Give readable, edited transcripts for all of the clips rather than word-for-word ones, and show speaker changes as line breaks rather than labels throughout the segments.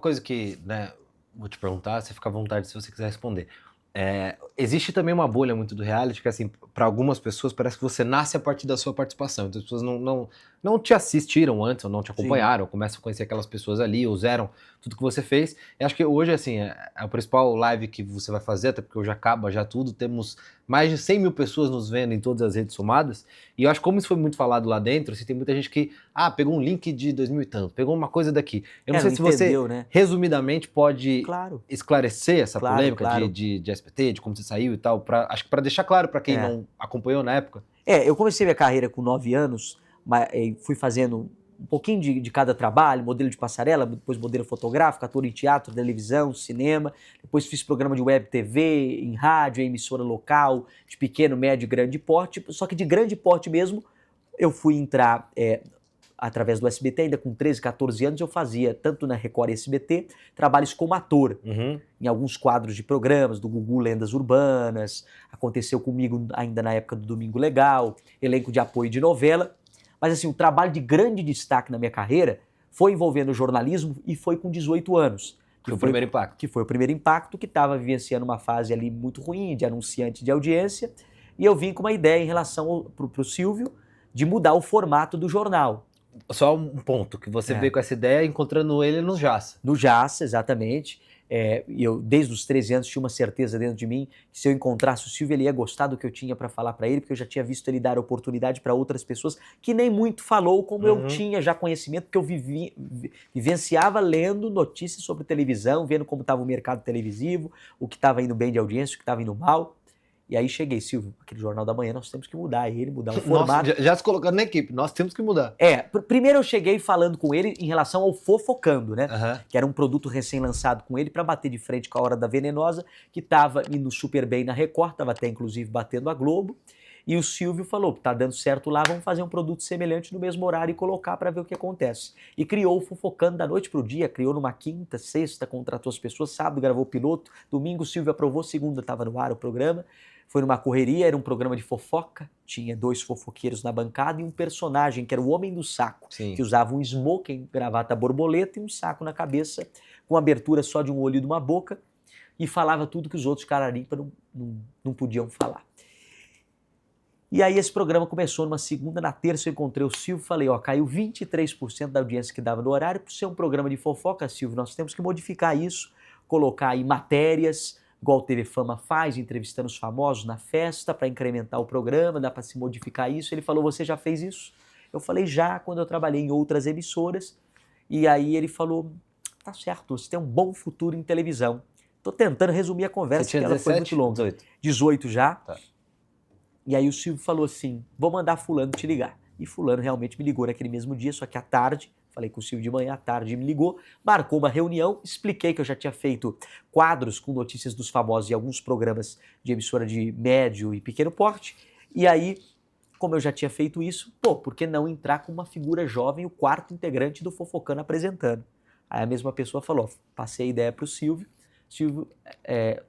Coisa que, né, vou te perguntar, você fica à vontade se você quiser responder. Existe também uma bolha muito do reality que, assim, para algumas pessoas parece que você nasce a partir da sua participação. Então as pessoas não te assistiram antes, ou não te
Sim.
acompanharam, começam a conhecer aquelas pessoas ali, usaram tudo que você fez. E acho que hoje, assim, é o principal live que você vai fazer, até porque hoje acaba já tudo. Temos mais de 100 mil pessoas nos vendo em todas as redes somadas. E eu acho que como isso foi muito falado lá dentro, assim, tem muita gente que, pegou um link de 2000 e tanto, pegou uma coisa daqui. Eu não sei
Não
se você,
entendeu, né?
resumidamente, pode
Claro,
esclarecer essa
claro,
polêmica
claro.
de SBT, de como você saiu e tal, acho que para deixar claro para quem
É.
não acompanhou na época.
Eu comecei minha carreira com 9 anos, fui fazendo um pouquinho de cada trabalho, modelo de passarela, depois modelo fotográfico, ator em teatro, televisão, cinema, depois fiz programa de web TV, em rádio, em emissora local, de pequeno, médio e grande porte, só que de grande porte mesmo, eu fui entrar através do SBT, ainda com 13, 14 anos, eu fazia, tanto na Record e SBT, trabalhos como ator, em alguns quadros de programas, do Gugu Lendas Urbanas, aconteceu comigo ainda na época do Domingo Legal, elenco de apoio de novela, mas assim, o trabalho de grande destaque na minha carreira foi envolvendo o jornalismo e foi com 18 anos.
Foi o primeiro impacto.
Que foi o primeiro impacto, que estava vivenciando uma fase ali muito ruim, de anunciante de audiência, e eu vim com uma ideia em relação para o Silvio, de mudar o formato do jornal.
Só um ponto, que você veio com essa ideia encontrando ele no Jaça.
No Jaça, exatamente. E eu, desde os 13 anos, tinha uma certeza dentro de mim que se eu encontrasse o Silvio, ele ia gostar do que eu tinha para falar para ele, porque eu já tinha visto ele dar oportunidade para outras pessoas que nem muito falou, como eu tinha já conhecimento, porque eu vivenciava lendo notícias sobre televisão, vendo como estava o mercado televisivo, o que estava indo bem de audiência, o que estava indo mal. E aí cheguei, Silvio, aquele Jornal da Manhã, nós temos que mudar ele, mudar o formato.
Nossa, já se colocando na equipe, nós temos que mudar.
Primeiro eu cheguei falando com ele em relação ao Fofocando, né?
Uhum.
Que era um produto recém-lançado com ele para bater de frente com a Hora da Venenosa, que estava indo super bem na Record, estava até inclusive batendo a Globo. E o Silvio falou, tá dando certo lá, vamos fazer um produto semelhante no mesmo horário e colocar para ver o que acontece. E criou o Fofocando da noite pro dia, criou numa quinta, sexta, contratou as pessoas, sábado gravou o piloto, domingo o Silvio aprovou, segunda estava no ar o programa. Foi numa correria, era um programa de fofoca, tinha 2 fofoqueiros na bancada e um personagem que era o Homem do Saco,
Sim.
que usava um smoking, gravata borboleta e um saco na cabeça, com abertura só de um olho e de uma boca, e falava tudo que os outros cararimpa não podiam falar. E aí esse programa começou numa segunda, na terça eu encontrei o Silvio e falei, caiu 23% da audiência que dava no horário, por ser um programa de fofoca, Silvio, nós temos que modificar isso, colocar aí matérias, igual o TV Fama faz, entrevistando os famosos na festa para incrementar o programa, dá para se modificar isso. Ele falou, você já fez isso? Eu falei, já, quando eu trabalhei em outras emissoras. E aí ele falou, tá certo, você tem um bom futuro em televisão. Tô tentando resumir a conversa,
Você tinha
porque ela
17,
foi muito longa.
18?
18 já.
Tá.
E aí o Silvio falou assim, vou mandar fulano te ligar. E fulano realmente me ligou naquele mesmo dia, só que à tarde, falei com o Silvio de manhã, à tarde me ligou, marcou uma reunião, expliquei que eu já tinha feito quadros com notícias dos famosos e alguns programas de emissora de médio e pequeno porte. E aí, como eu já tinha feito isso, por que não entrar com uma figura jovem, o quarto integrante do Fofocando apresentando? Aí a mesma pessoa falou, passei a ideia para o Silvio,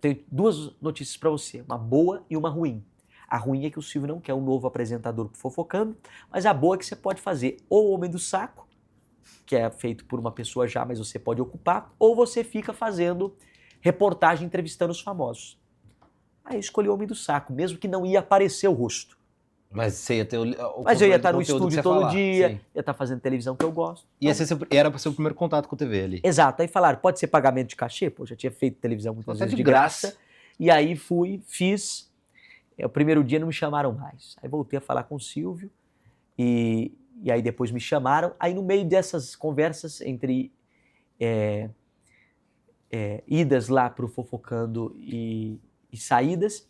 tenho 2 notícias para você, uma boa e uma ruim. A ruim é que o Silvio não quer um novo apresentador pro Fofocando, mas a boa é que você pode fazer ou o Homem do Saco, que é feito por uma pessoa já, mas você pode ocupar, ou você fica fazendo reportagem entrevistando os famosos. Aí eu escolhi o Homem do Saco, mesmo que não ia aparecer o rosto.
Mas você ia ter
Mas eu ia estar no
conteúdo que
estúdio
você
todo
falar.
dia,
Sim.
ia estar fazendo televisão que eu gosto.
Ia ser era para ser o primeiro contato com a TV ali.
Exato, aí falaram, pode ser pagamento de cachê? Pô, já tinha feito televisão muitas vezes de graça. E aí fiz. O primeiro dia não me chamaram mais. Aí voltei a falar com o Silvio e aí depois me chamaram. Aí no meio dessas conversas entre idas lá para o Fofocando e saídas,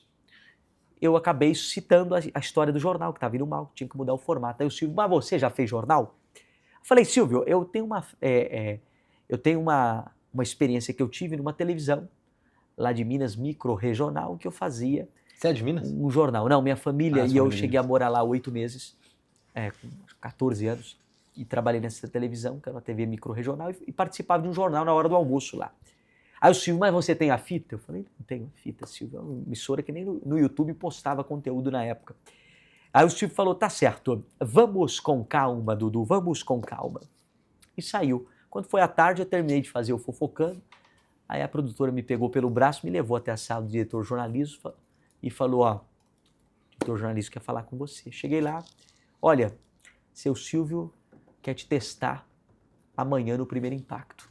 eu acabei citando a história do jornal, que estava indo mal, que tinha que mudar o formato. Aí o Silvio, mas você já fez jornal? Eu falei, Silvio, eu tenho uma experiência que eu tive numa televisão lá de Minas, micro-regional, que eu fazia.
Você é de Minas?
Um jornal. Não, minha família e eu cheguei a
Minas.
morar lá 8 meses, com 14 anos, e trabalhei nessa televisão, que era uma TV micro-regional, e participava de um jornal na hora do almoço lá. Aí o Silvio, mas você tem a fita? Eu falei, não tenho a fita, Silvio. É uma emissora que nem no YouTube postava conteúdo na época. Aí o Silvio falou, tá certo, vamos com calma, Dudu, vamos com calma. E saiu. Quando foi à tarde, eu terminei de fazer o Fofocando. Aí a produtora me pegou pelo braço, me levou até a sala do diretor de jornalismo e falou, ó, o diretor de jornalismo quer falar com você. Cheguei lá, olha, seu Silvio quer te testar amanhã no Primeiro Impacto.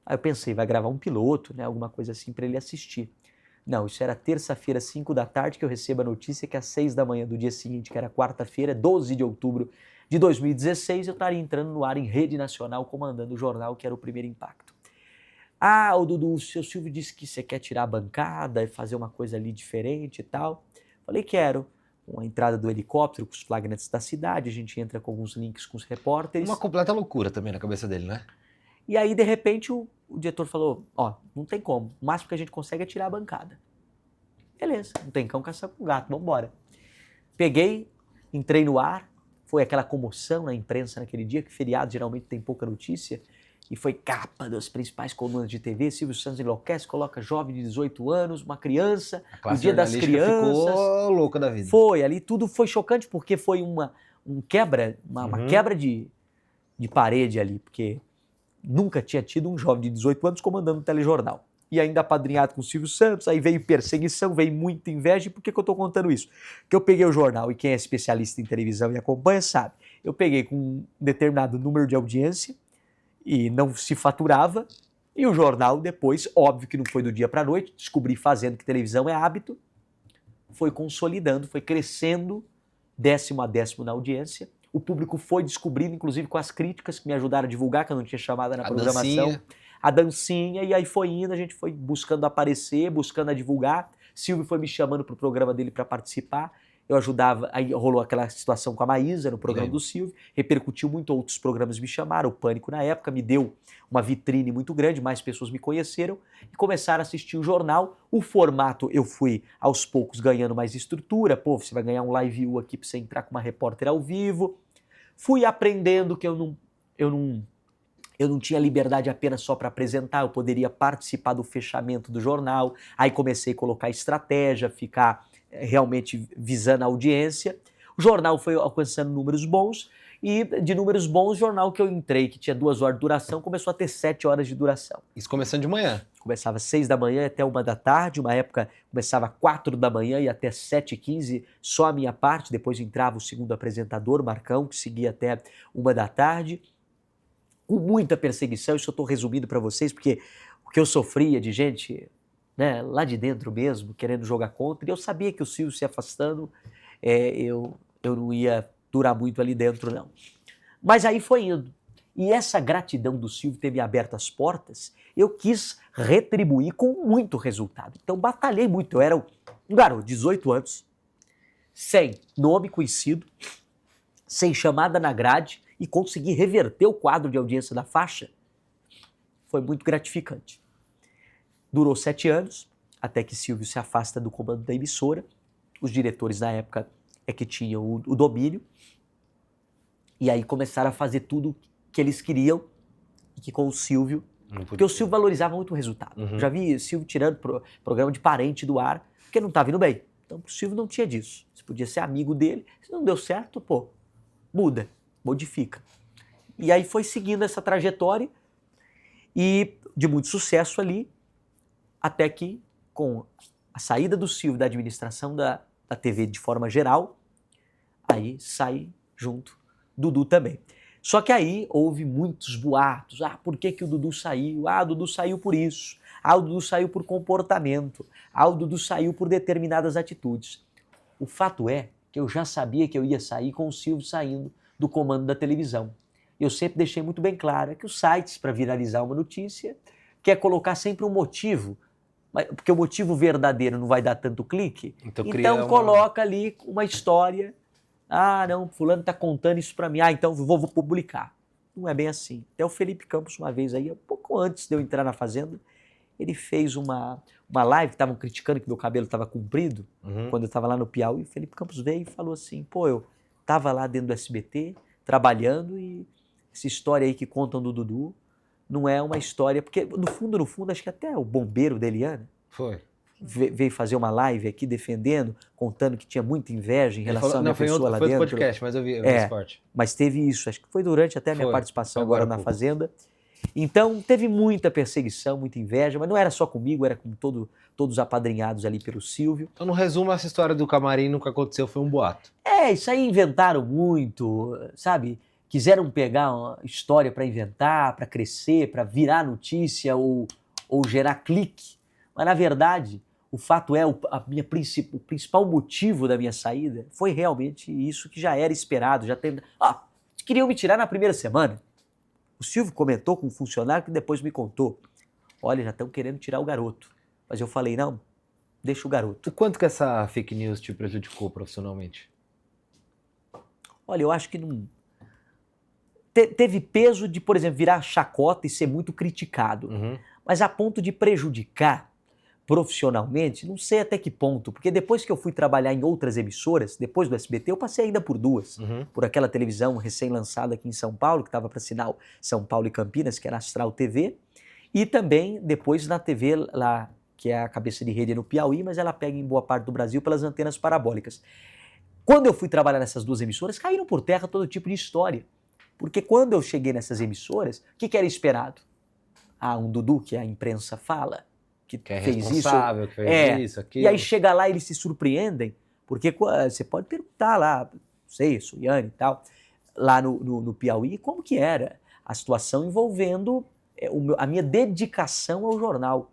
Aí eu pensei, vai gravar um piloto, né, alguma coisa assim para ele assistir. Não, isso era terça-feira, 5 da tarde, que eu recebo a notícia que às 6 da manhã do dia seguinte, que era quarta-feira, 12 de outubro de 2016, eu estaria entrando no ar em rede nacional, comandando o jornal, que era o Primeiro Impacto. Ah, o Dudu, o seu Silvio disse que você quer tirar a bancada e fazer uma coisa ali diferente e tal. Falei, quero. Com a entrada do helicóptero, com os flagrantes da cidade, a gente entra com alguns links com os repórteres.
Uma completa loucura também na cabeça dele, né?
E aí, de repente, o diretor falou, ó, não tem como, o máximo que a gente consegue é tirar a bancada. Beleza, não tem cão caçar com gato, vambora. Peguei, entrei no ar, foi aquela comoção na imprensa naquele dia, que feriado geralmente tem pouca notícia, e foi capa das principais colunas de TV, Silvio Santos enlouquece, coloca jovem de 18 anos, uma criança, o Dia das Crianças.
Ficou louca da vida.
Foi, ali tudo foi chocante, porque foi uma quebra de parede ali, porque nunca tinha tido um jovem de 18 anos comandando um telejornal. E ainda apadrinhado com o Silvio Santos, aí veio perseguição, veio muita inveja. E por que eu estou contando isso? Porque eu peguei o jornal, e quem é especialista em televisão e acompanha sabe, eu peguei com um determinado número de audiência, e não se faturava, e o jornal depois, óbvio que não foi do dia para a noite, descobri fazendo que televisão é hábito, foi consolidando, foi crescendo, 10º a 10º na audiência. O público foi descobrindo, inclusive com as críticas que me ajudaram a divulgar, que eu não tinha chamada na programação. A dancinha, e aí foi indo, a gente foi buscando aparecer, buscando a divulgar. Silvio foi me chamando para o programa dele para participar. Eu ajudava, aí rolou aquela situação com a Maísa no programa do Silvio, repercutiu muito, outros programas me chamaram, o Pânico na época, me deu uma vitrine muito grande, mais pessoas me conheceram e começaram a assistir o jornal. O formato eu fui aos poucos ganhando mais estrutura, pô, você vai ganhar um live view aqui para você entrar com uma repórter ao vivo. Fui aprendendo que eu não tinha liberdade apenas só para apresentar, eu poderia participar do fechamento do jornal, aí comecei a colocar estratégia, ficar realmente visando a audiência. O jornal foi alcançando números bons, e de números bons, o jornal que eu entrei, que tinha 2 horas de duração, começou a ter 7 horas de duração.
Isso começando de manhã?
Começava às 6 da manhã até 1 da tarde, uma época começava às 4 da manhã e até 7h15, só a minha parte, depois entrava o segundo apresentador, Marcão, que seguia até 1 da tarde, com muita perseguição. Isso eu estou resumindo para vocês, porque o que eu sofria de gente, né, lá de dentro mesmo, querendo jogar contra, e eu sabia que o Silvio se afastando, eu não ia durar muito ali dentro, não. Mas aí foi indo. E essa gratidão do Silvio ter me aberto as portas, eu quis retribuir com muito resultado. Então batalhei muito. Eu era um garoto, 18 anos, sem nome conhecido, sem chamada na grade, e consegui reverter o quadro de audiência da faixa. Foi muito gratificante. Durou 7 anos, até que Silvio se afasta do comando da emissora. Os diretores na época que tinham o domínio, e aí começaram a fazer tudo que eles queriam, e que com o Silvio, porque o Silvio valorizava muito o resultado. Já vi Silvio tirando programa de parente do ar, porque não estava indo bem. Então o Silvio não tinha disso. Você podia ser amigo dele, se não deu certo, pô, muda, modifica. E aí foi seguindo essa trajetória, e de muito sucesso ali, até que com a saída do Silvio da administração da TV de forma geral, aí sai junto Dudu também. Só que aí houve muitos boatos. Ah, por que o Dudu saiu? Ah, o Dudu saiu por isso. Ah, o Dudu saiu por comportamento. Ah, o Dudu saiu por determinadas atitudes. O fato é que eu já sabia que eu ia sair com o Silvio saindo do comando da televisão. Eu sempre deixei muito bem claro que os sites, para viralizar uma notícia, quer colocar sempre um motivo, porque o motivo verdadeiro não vai dar tanto clique, então coloca ali uma história. Ah, não, fulano está contando isso para mim, então vou publicar. Não é bem assim. Até o Felipe Campos, uma vez aí, um pouco antes de eu entrar na Fazenda, ele fez uma live, estavam criticando que meu cabelo estava comprido, quando eu estava lá no Piauí. O Felipe Campos veio e falou assim, pô, eu estava lá dentro do SBT, trabalhando, e essa história aí que contam do Dudu não é uma história, porque no fundo, acho que até o bombeiro da Eliana veio fazer uma live aqui defendendo, contando que tinha muita inveja em relação à minha pessoa lá dentro.
Foi outro podcast, mas eu vi esse parte.
Mas teve isso, acho que foi durante até a minha participação agora na Fazenda. Então, teve muita perseguição, muita inveja, mas não era só comigo, era com todos apadrinhados ali pelo Silvio.
Então, no resumo, essa história do camarim nunca aconteceu, foi um boato.
Isso aí inventaram muito, sabe? Quiseram pegar uma história para inventar, para crescer, para virar notícia ou gerar clique. Mas, na verdade, o fato é, o principal motivo da minha saída foi realmente isso que já era esperado. Queriam me tirar na primeira semana. O Silvio comentou com um funcionário que depois me contou. Olha, já estão querendo tirar o garoto. Mas eu falei, não, deixa o garoto.
O quanto que essa fake news te prejudicou profissionalmente?
Olha, eu acho que não... Teve peso de, por exemplo, virar chacota e ser muito criticado. Mas a ponto de prejudicar profissionalmente, não sei até que ponto, porque depois que eu fui trabalhar em outras emissoras, depois do SBT, eu passei ainda por duas. Por aquela televisão recém-lançada aqui em São Paulo, que estava para sinal São Paulo e Campinas, que era a Astral TV, e também depois na TV lá, que é a cabeça de rede no Piauí, mas ela pega em boa parte do Brasil pelas antenas parabólicas. Quando eu fui trabalhar nessas duas emissoras, caíram por terra todo tipo de história. Porque quando eu cheguei nessas emissoras, o que era esperado? Um Dudu, que a imprensa fala, que
é
fez
responsável,
isso.
Que fez isso, aquilo.
E aí chega lá e eles se surpreendem, porque você pode perguntar lá, não sei, Suiane e tal, lá no Piauí, como que era a situação envolvendo a minha dedicação ao jornal.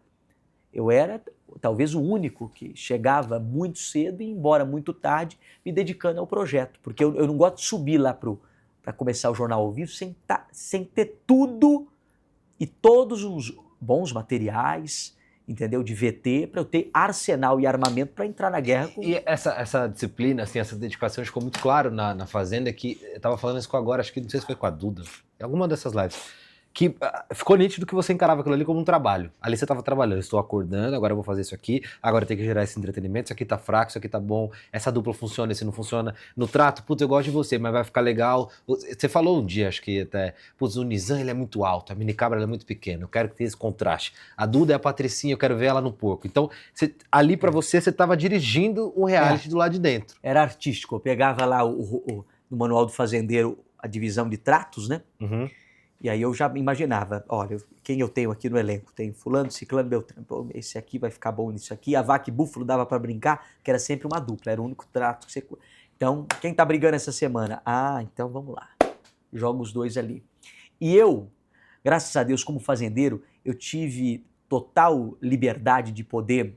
Eu era talvez o único que chegava muito cedo e ia embora muito tarde, me dedicando ao projeto, porque eu não gosto de subir lá para começar o jornal ao vivo sem ter tudo e todos os bons materiais, entendeu? De VT, para eu ter arsenal e armamento para entrar na guerra.
E essa disciplina, assim, essa dedicação ficou muito claro na Fazenda, que eu tava falando isso agora, acho que não sei se foi com a Duda, em alguma dessas lives, que ficou nítido que você encarava aquilo ali como um trabalho. Ali você estava trabalhando, estou acordando, agora eu vou fazer isso aqui, agora eu tenho que gerar esse entretenimento, isso aqui tá fraco, isso aqui tá bom, essa dupla funciona, esse não funciona. No trato, putz, eu gosto de você, mas vai ficar legal. Você falou um dia, acho que até, putz, o Nizam, ele é muito alto, a Minicabra ela é muito pequena, eu quero que tenha esse contraste. A Duda é a Patricinha, eu quero ver ela no porco. Então, ali pra você estava dirigindo um reality do lado de dentro.
Era artístico, eu pegava lá no Manual do Fazendeiro a divisão de tratos, né? E aí eu já imaginava, olha, quem eu tenho aqui no elenco? Tem fulano, ciclano, beltrano, esse aqui vai ficar bom nisso aqui. A vaca e búfalo dava para brincar, que era sempre uma dupla, era o único trato que você... Então, quem tá brigando essa semana? Então vamos lá, joga os dois ali. E eu, graças a Deus, como fazendeiro, eu tive total liberdade de poder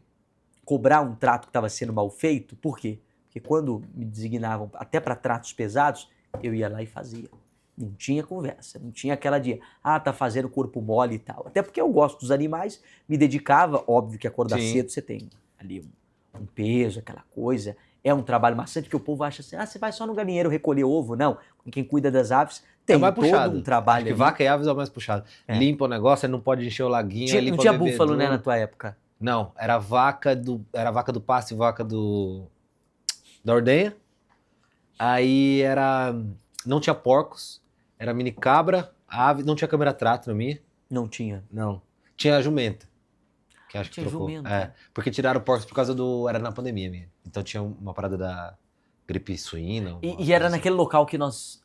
cobrar um trato que estava sendo mal feito. Por quê? Porque quando me designavam até para tratos pesados, eu ia lá e fazia. Não tinha conversa, não tinha aquela de, tá fazendo corpo mole e tal. Até porque eu gosto dos animais, me dedicava, óbvio que acordar cedo você tem ali um peso, aquela coisa. É um trabalho maçante, porque o povo acha assim, você vai só no galinheiro recolher ovo. Não, quem cuida das aves tem todo
puxado.
Um trabalho.
Acho que vaca e aves é o mais puxado. Limpa o negócio, ele não pode encher o laguinho.
Não tinha búfalo, né, na tua época?
Não, era vaca do pasto e vaca da ordenha. Aí não tinha porcos. Era Minicabra, ave, não tinha câmera-trato na minha.
Não tinha?
Não. Tinha a jumenta. Que acho que trocou.
Jumenta.
Porque tiraram porcos por causa era na pandemia minha. Então tinha uma parada da gripe suína.
E era naquele local que nós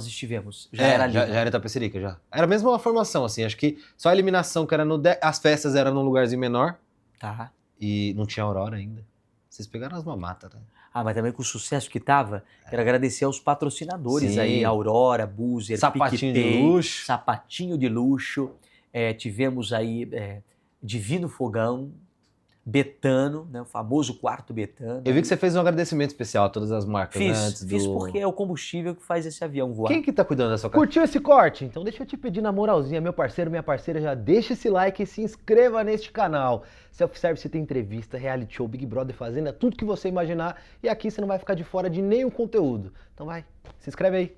estivemos? Já era ali?
Já era Itapecerica, já. Era mesmo uma formação, assim. Acho que só a eliminação, que era as festas eram num lugarzinho menor.
Tá.
E não tinha Aurora ainda. Vocês pegaram as mamatas, né?
Mas também com o sucesso que tava, quero agradecer aos patrocinadores.
Sim.
Aí, Aurora, Buzer,
Sapatinho
PicPay,
de luxo.
Sapatinho de luxo. Tivemos aí Divino Fogão, Betano, né, o famoso quarto Betano.
Eu vi que você fez um agradecimento especial a todas as marcas, né?
Fiz porque é o combustível que faz esse avião voar.
Quem que tá cuidando da sua casa? Curtiu esse corte? Então deixa eu te pedir na moralzinha, meu parceiro, minha parceira, já deixa esse like e se inscreva neste canal. Self-service tem entrevista, reality show, Big Brother, Fazenda, tudo que você imaginar. E aqui você não vai ficar de fora de nenhum conteúdo. Então vai, se inscreve aí.